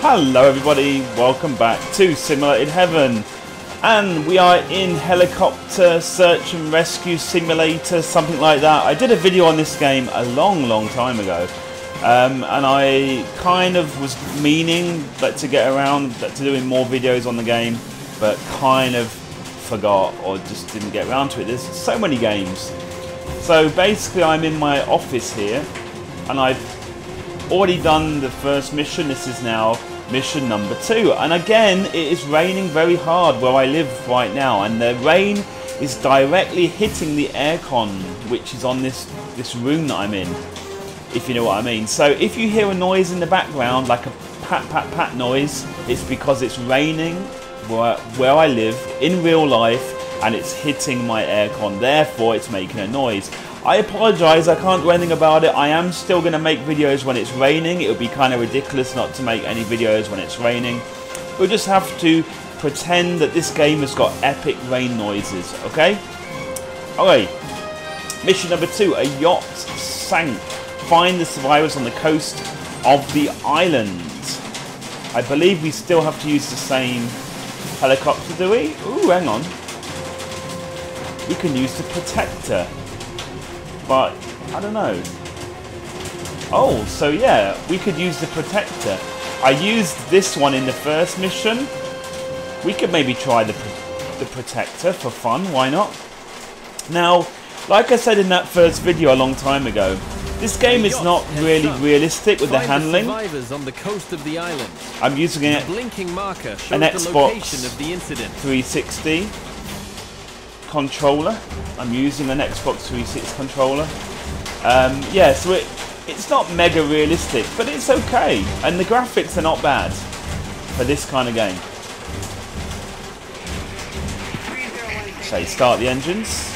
Hello everybody, welcome back to Simulated Heaven, and we are in Helicopter Search and Rescue Simulator, something like that. I did a video on this game a long time ago, and I kind of was meaning to get around to doing more videos on the game, but kind of forgot or just didn't get around to it. There's so many games. So basically I'm in my office here, and I've already done the first mission. This is now mission number 2, and again it is raining very hard where I live right now, and the rain is directly hitting the aircon which is on this room that I'm in, if you know what I mean. So if you hear a noise in the background, like a pat noise, it's because it's raining where I live in real life, and it's hitting my aircon, therefore it's making a noise. I apologise, I can't do anything about it. I am still going to make videos when it's raining. It would be kind of ridiculous not to make any videos when it's raining. We'll just have to pretend that this game has got epic rain noises, okay? Alright, mission number 2, a yacht sank. Find the survivors on the coast of the island. I believe we still have to use the same helicopter, do we? Ooh, hang on. We can use the protector. But I don't know. Oh, so yeah, we could use the protector. I used this one in the first mission. We could maybe try the protector for fun. Why not? Now, like I said in that first video a long time ago, this game is not really realistic with the handling. On the coast of the island. I'm using an Xbox 360 controller. I'm using an Xbox 360 controller. Yeah, so it's not mega realistic, but it's okay, and the graphics are not bad for this kind of game. Okay, start the engines.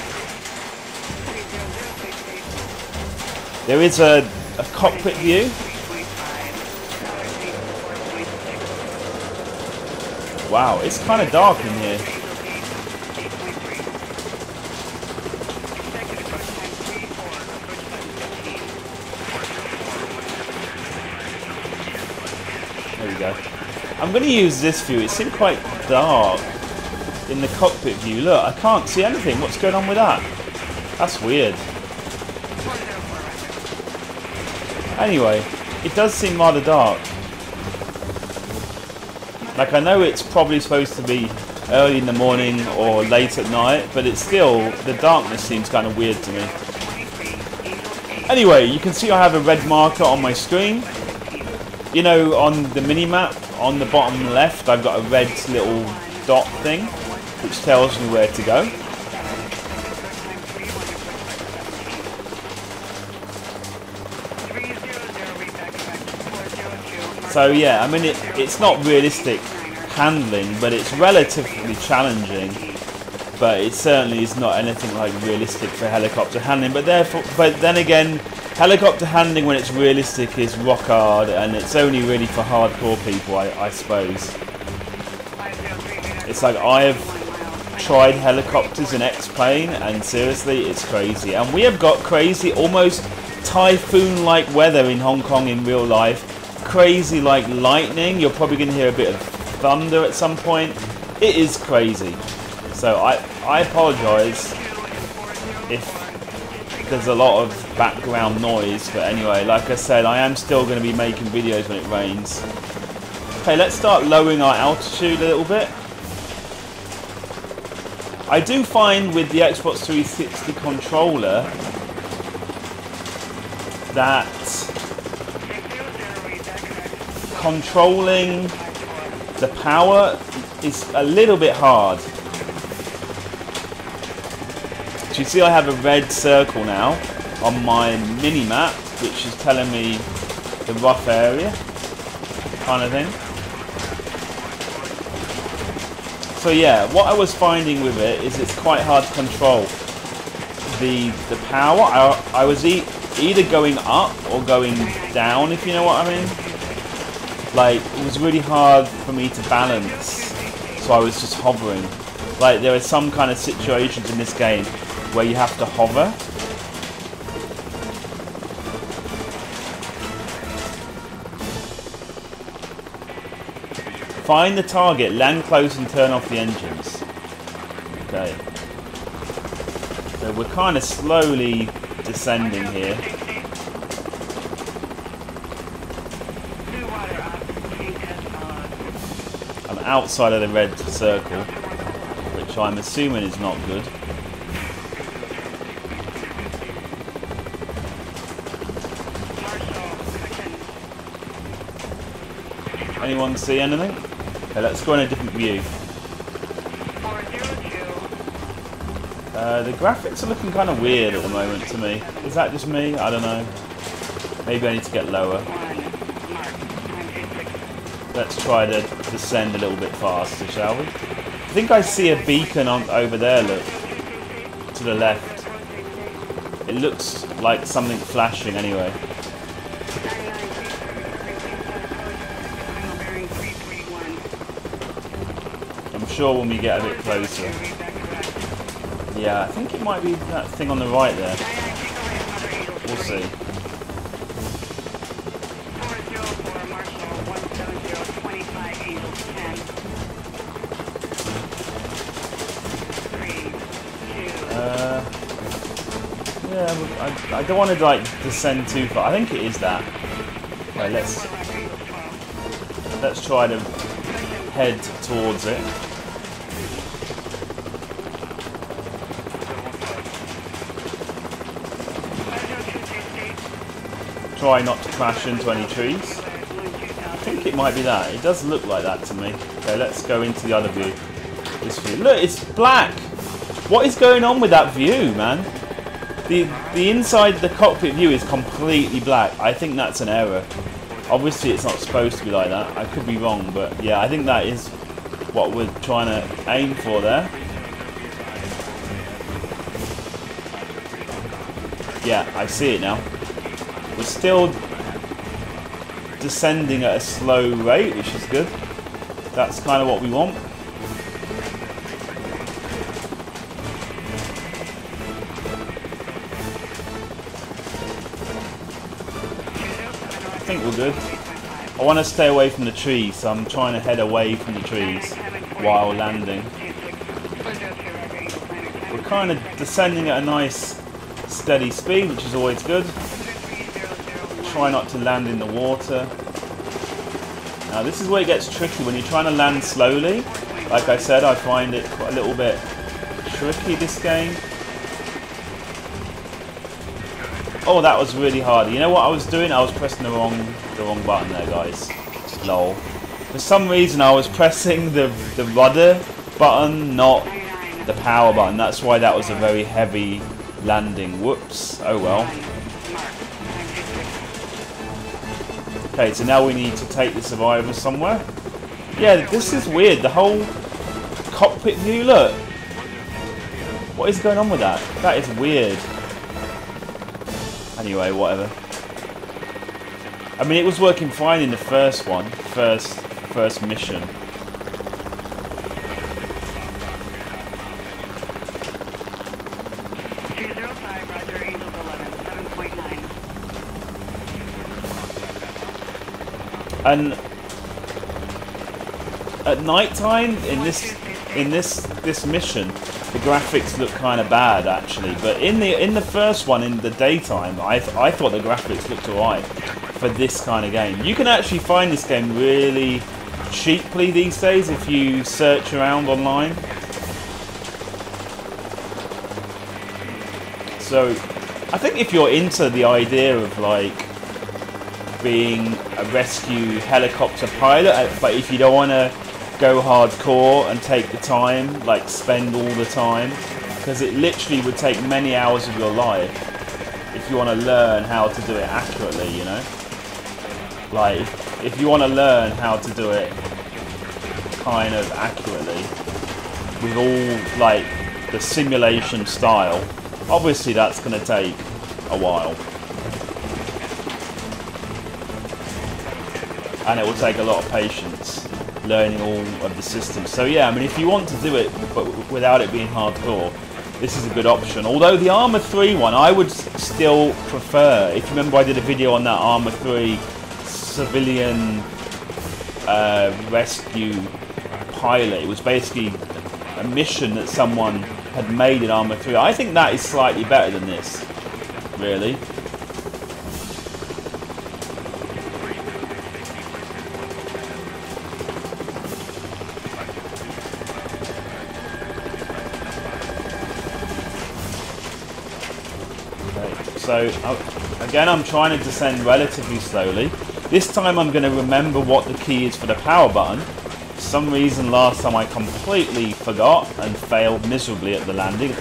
There is a cockpit view. Wow, it's kind of dark in here. There we go. I'm going to use this view. It seemed quite dark in the cockpit view. Look, I can't see anything. What's going on with that? That's weird. Anyway, it does seem rather dark. Like, I know it's probably supposed to be early in the morning or late at night, but it's still, the darkness seems kind of weird to me. Anyway, you can see I have a red marker on my screen. You know, on the mini-map, on the bottom left, I've got a red little dot thing, which tells me where to go. So yeah, I mean, it's not realistic handling, but it's relatively challenging. But it certainly is not anything like realistic for helicopter handling. But then again, helicopter handling when it's realistic is rock hard, and it's only really for hardcore people, I suppose. It's like, I've tried helicopters in X-Plane, and seriously, it's crazy. And we have got crazy, almost typhoon-like weather in Hong Kong in real life. Crazy like lightning. You're probably going to hear a bit of thunder at some point. It is crazy. So I apologise if there's a lot of background noise, but anyway, like I said, I am still going to be making videos when it rains. Okay, let's start lowering our altitude a little bit. I do find with the Xbox 360 controller that controlling the power is a little bit hard. So you see I have a red circle now on my mini-map, which is telling me the rough area kind of thing. So yeah, what I was finding with it is it's quite hard to control the power. I was either going up or going down, if you know what I mean. Like, it was really hard for me to balance, so I was just hovering. Like, there are some kind of situations in this game where you have to hover. Find the target, land close and turn off the engines. Okay. So we're kind of slowly descending here. I'm outside of the red circle, which I'm assuming is not good. Anyone see anything? Okay, let's go in a different view. The graphics are looking kind of weird at the moment to me. Is that just me? I don't know. Maybe I need to get lower. Let's try to descend a little bit faster, shall we? I think I see a beacon on over there, look. To the left. It looks like something flashing anyway. I'm sure when we get a bit closer. Yeah, I think it might be that thing on the right there. We'll see. Yeah, I don't want to like descend too far. I think it is that. Okay, let's try to head towards it. Try not to crash into any trees. I think it might be that. It does look like that to me. Okay, let's go into the other view. This view. Look, it's black. What is going on with that view, man? The inside the cockpit view is completely black. I think that's an error. Obviously, it's not supposed to be like that. I could be wrong, but yeah, I think that is what we're trying to aim for there. Yeah, I see it now. We're still descending at a slow rate, which is good. That's kind of what we want. I think we're good. I want to stay away from the trees, so I'm trying to head away from the trees while landing. We're kind of descending at a nice steady speed, which is always good. Try not to land in the water. Now this is where it gets tricky when you're trying to land slowly. Like I said, I find it quite a little bit tricky, this game. Oh, that was really hard. You know what I was doing? I was pressing the wrong button there, guys. Lol. For some reason I was pressing the rudder button, not the power button. That's why that was a very heavy landing. Whoops. Oh well. Okay, so now we need to take the survivor somewhere. Yeah, this is weird. The whole cockpit view, look. What is going on with that? That is weird. Anyway, whatever. I mean, it was working fine in the first one. First mission. And at night time in this mission, the graphics look kind of bad actually. But in the first one, in the daytime, I thought the graphics looked alright for this kind of game. You can actually find this game really cheaply these days if you search around online. So I think if you're into the idea of like being a rescue helicopter pilot, but if you don't want to go hardcore and take the time, like spend all the time, because it literally would take many hours of your life if you want to learn how to do it accurately, you know? Like, if you want to learn how to do it kind of accurately, with all, like, the simulation style, obviously that's going to take a while. And it will take a lot of patience learning all of the systems. So yeah, I mean, if you want to do it but without it being hardcore, this is a good option. Although the Arma 3 one, I would still prefer. If you remember, I did a video on that Arma 3 civilian rescue pilot. It was basically a mission that someone had made in Arma 3. I think that is slightly better than this, really. So, again, I'm trying to descend relatively slowly. This time I'm going to remember what the key is for the power button. For some reason last time I completely forgot and failed miserably at the landing.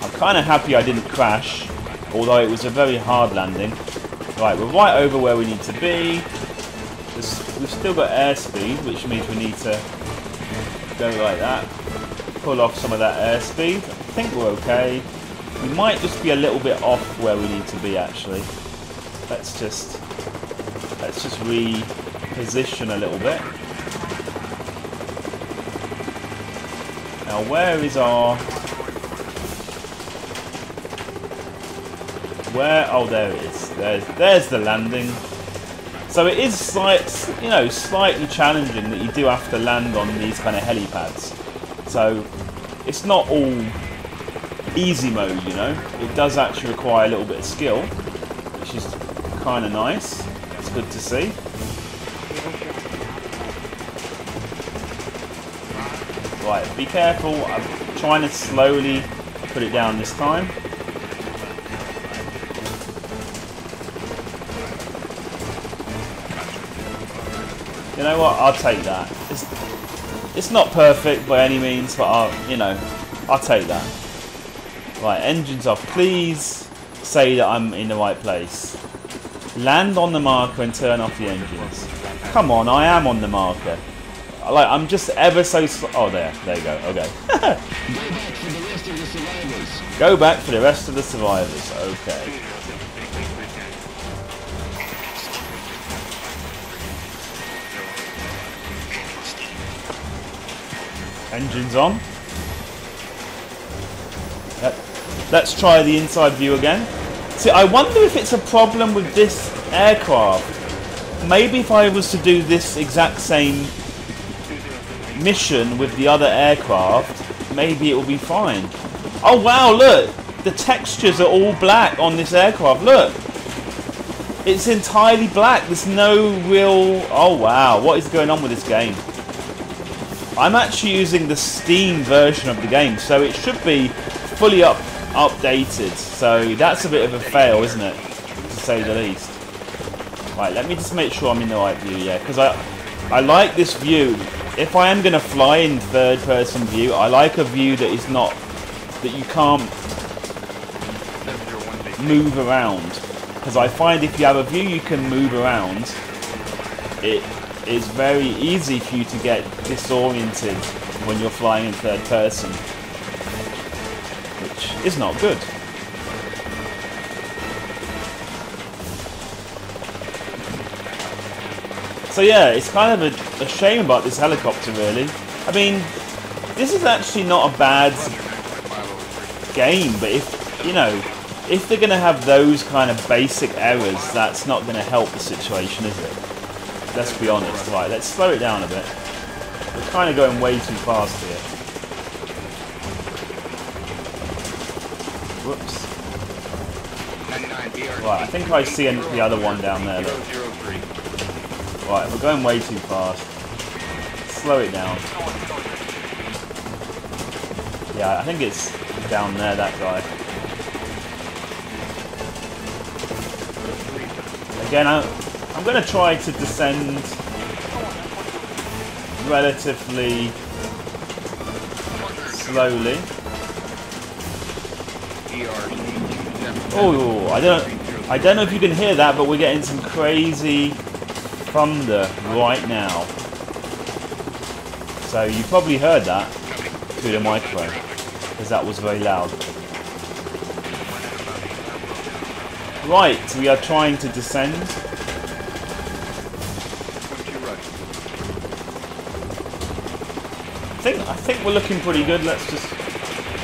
I'm kind of happy I didn't crash, although it was a very hard landing. Right, we're right over where we need to be. We've still got airspeed, which means we need to go like that. Pull off some of that airspeed. I think we're okay. We might just be a little bit off where we need to be, actually. Let's just reposition a little bit. Now, where is our... Oh, there it is. There's the landing. So it is slightly challenging that you do have to land on these kind of helipads. So it's not all easy mode, you know. It does actually require a little bit of skill, which is kind of nice. It's good to see. Right, be careful. I'm trying to slowly put it down this time. You know what? I'll take that. It's not perfect by any means, but I'll take that. Right, engines off. Please say that I'm in the right place. Land on the marker and turn off the engines. Come on, I am on the marker. I'm just ever so oh, there you go. Okay. Go back for the rest of the survivors. Okay. Engines on. Let's try the inside view again. See, I wonder if it's a problem with this aircraft. Maybe if I was to do this exact same mission with the other aircraft, maybe it will be fine. Oh wow, look! The textures are all black on this aircraft, look! It's entirely black, there's no real... Oh wow, what is going on with this game? I'm actually using the Steam version of the game, so it should be fully updated. So that's a bit of a fail, isn't it? To say the least. Right, let me just make sure I'm in the right view, yeah, because I like this view. If I am going to fly in third-person view, I like a view that is not... that you can't move around. Because I find if you have a view you can move around, it is very easy for you to get disoriented when you're flying in third person, which is not good. So yeah, it's kind of a shame about this helicopter, really. I mean, this is actually not a bad game, but if they're going to have those kind of basic errors, that's not going to help the situation, is it? Let's be honest. Right, let's slow it down a bit. We're kind of going way too fast here. Whoops. Right, I think I see the other one down there. Look. Right, we're going way too fast. Slow it down. Yeah, I think it's down there, that guy. Again, I'm going to try to descend relatively slowly. Oh, I don't know if you can hear that, but we're getting some crazy thunder right now. So you probably heard that through the microphone, because that was very loud. Right, we are trying to descend. I think we're looking pretty good. Let's just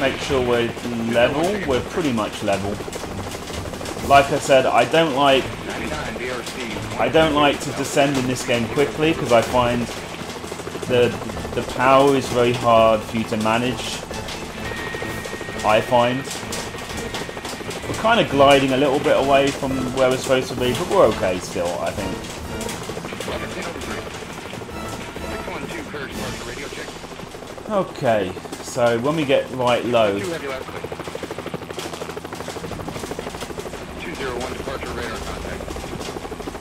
make sure we're level. We're pretty much level. Like I said, I don't like I don't like to descend in this game quickly because I find the power is very hard for you to manage. I find we're kind of gliding a little bit away from where we're supposed to be, but we're okay still, I think. Okay, so when we get right low,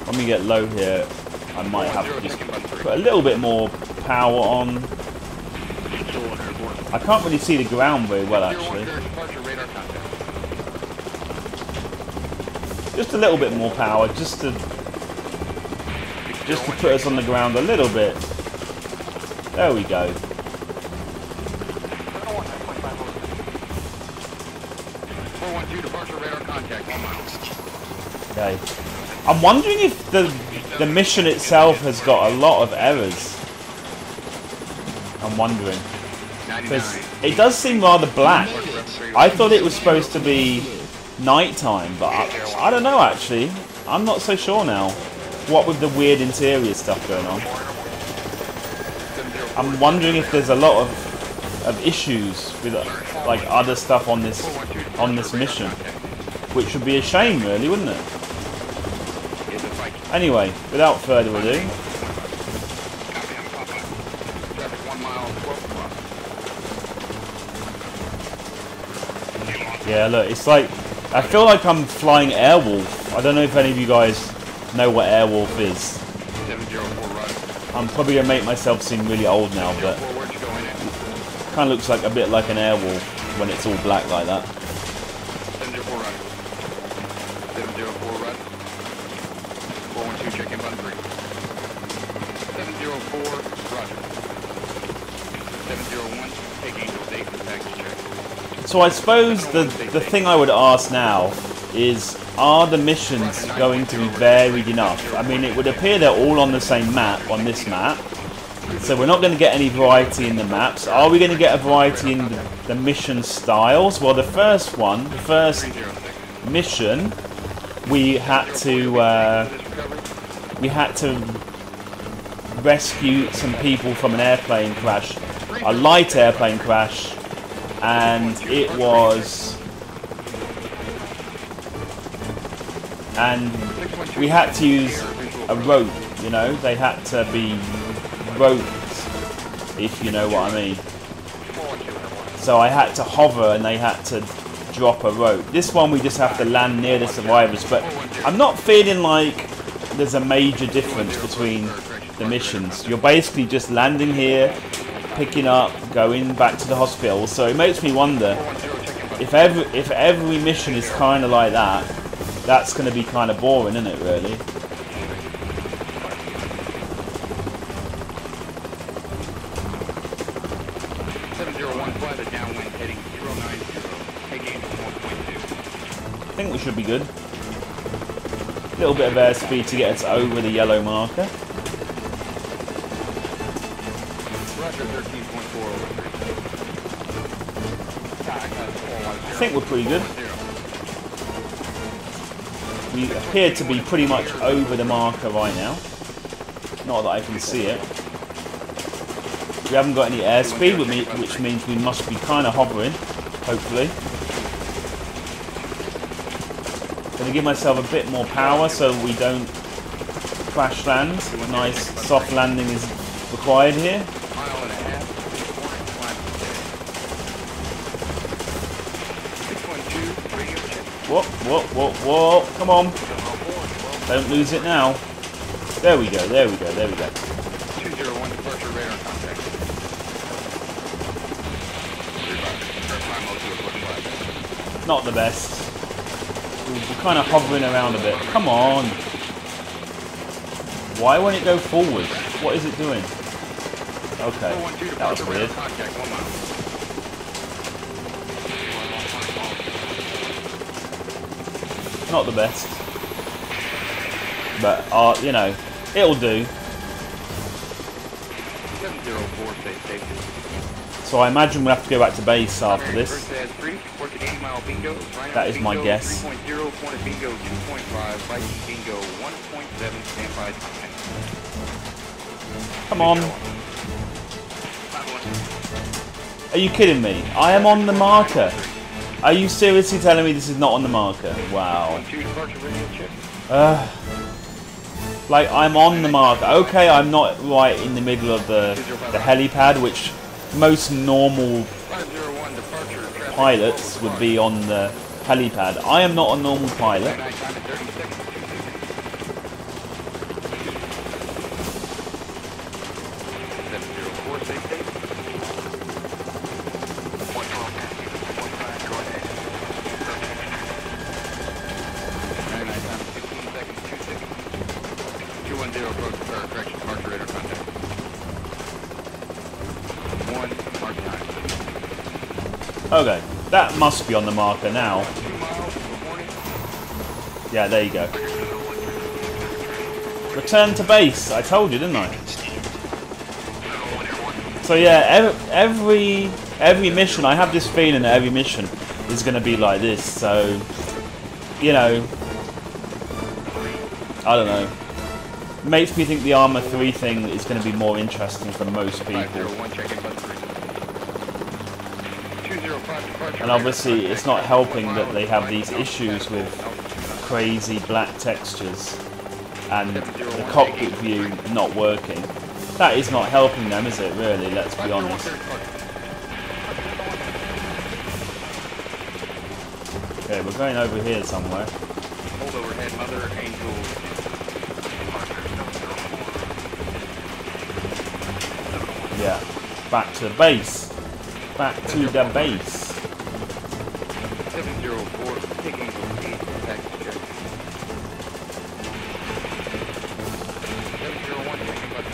when we get low here, I might have to just put a little bit more power on. I can't really see the ground very well, actually. Just a little bit more power, just to put us on the ground a little bit. There we go. Okay. I'm wondering if the mission itself has got a lot of errors. I'm wondering. Because it does seem rather black. I thought it was supposed to be nighttime, but I don't know actually. I'm not so sure now. What with the weird interior stuff going on. I'm wondering if there's a lot of issues with like other stuff on this mission. Which would be a shame really, wouldn't it? Anyway, without further ado, yeah, look, it's like I feel like I'm flying Airwolf. I don't know if any of you guys know what Airwolf is. I'm probably gonna make myself seem really old now, but it kind of looks like a bit like an Airwolf when it's all black like that. So I suppose the thing I would ask now is, are the missions going to be varied enough? I mean, it would appear they're all on the same map, on this map. So we're not going to get any variety in the maps. Are we going to get a variety in the mission styles? Well, the first mission, we had to rescue some people from an airplane crash, a light airplane crash, and we had to use a rope, you know, they had to be roped, if you know what I mean. So I had to hover and they had to drop a rope. This one we just have to land near the survivors, but I'm not feeling like there's a major difference between the missions. You're basically just landing here, picking up, going back to the hospital. So it makes me wonder if every mission is kind of like that, that's going to be kind of boring, isn't it, really? I think we should be good. A little bit of airspeed to get us over the yellow marker. I think we're pretty good. We appear to be pretty much over the marker right now. Not that I can see it. We haven't got any airspeed, which means we must be kind of hovering, hopefully. Going to give myself a bit more power so we don't crash land. Nice soft landing is required here. Whoa, come on. Don't lose it now. There we go. 201 departure radar contact. Not the best. We're kind of hovering around a bit. Come on. Why won't it go forward? What is it doing? Okay, that was weird. Not the best, but you know, it'll do. 704, stay safe. So I imagine we'll have to go back to base after this. That is my guess. 3.0, point of bingo 2.5, Viking bingo 1.7, standby contact. Come on. Are you kidding me? I am on the marker. Are you seriously telling me this is not on the marker? Wow. Like, I'm on the marker. Okay, I'm not right in the middle of the helipad, which most normal pilots would be on the helipad. I am not a normal pilot. Okay, that must be on the marker now. Yeah, there you go. Return to base. I told you, didn't I? So yeah, every mission, I have this feeling that every mission is going to be like this. So, you know, I don't know. Makes me think the Arma 3 thing is going to be more interesting for most people. And obviously it's not helping that they have these issues with crazy black textures and the cockpit view not working. That is not helping them, is it, really? Let's be honest. Okay, we're going over here somewhere. Hold overhead, Mother Angel. Yeah, back to the base. Back to the base. 704, taking the lead, taxi check. 701, taking button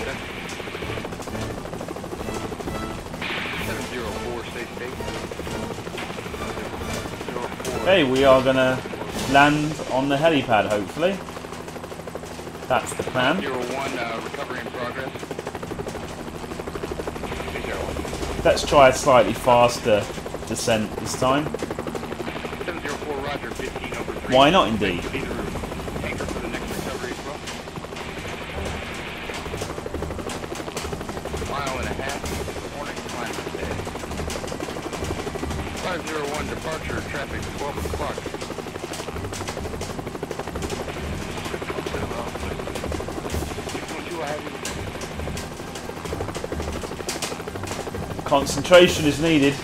704, stay safe. Okay, we are gonna land on the helipad, hopefully. That's the plan. 01, recovery in progress. Let's try a slightly faster descent this time. 704, Roger, 15 over 3. Why not, indeed? Anchor for the next recovery as well. Mile and a half, Hornet climber today. 501, departure, traffic, 12 o'clock. Concentration is needed.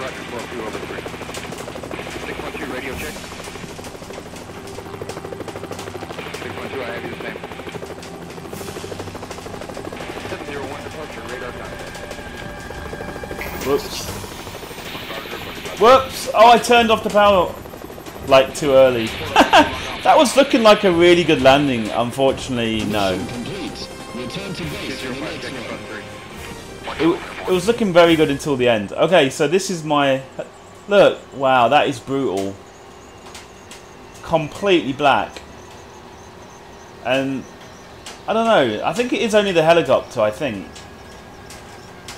Roger, 12-2 over 3. 612, radio check. 612, I have you the same. 701, departure, radar contact. Whoops. Whoops! Oh, I turned off the power, like, too early. That was looking like a really good landing. Unfortunately, no. It was looking very good until the end. Okay, so this is my... Look, wow, that is brutal. Completely black. And I don't know, I think it is only the helicopter, I think.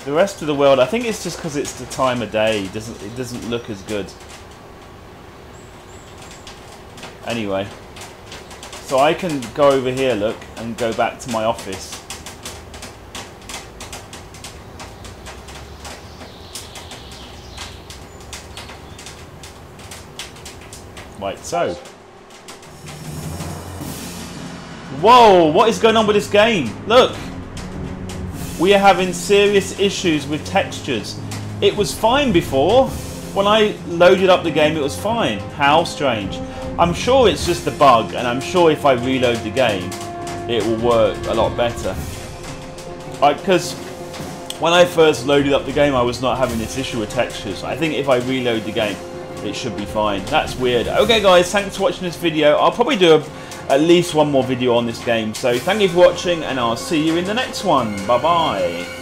The rest of the world, I think it's just because it's the time of day. It doesn't look as good. Anyway, so I can go over here, look, and go back to my office. Right, so. Whoa, what is going on with this game? Look, we are having serious issues with textures. It was fine before. When I loaded up the game, it was fine. How strange. I'm sure it's just a bug, and I'm sure if I reload the game, it will work a lot better. Because when I first loaded up the game, I was not having this issue with textures. I think if I reload the game, it should be fine. That's weird. Okay guys, thanks for watching this video. I'll probably do at least one more video on this game. So thank you for watching, and I'll see you in the next one. Bye bye.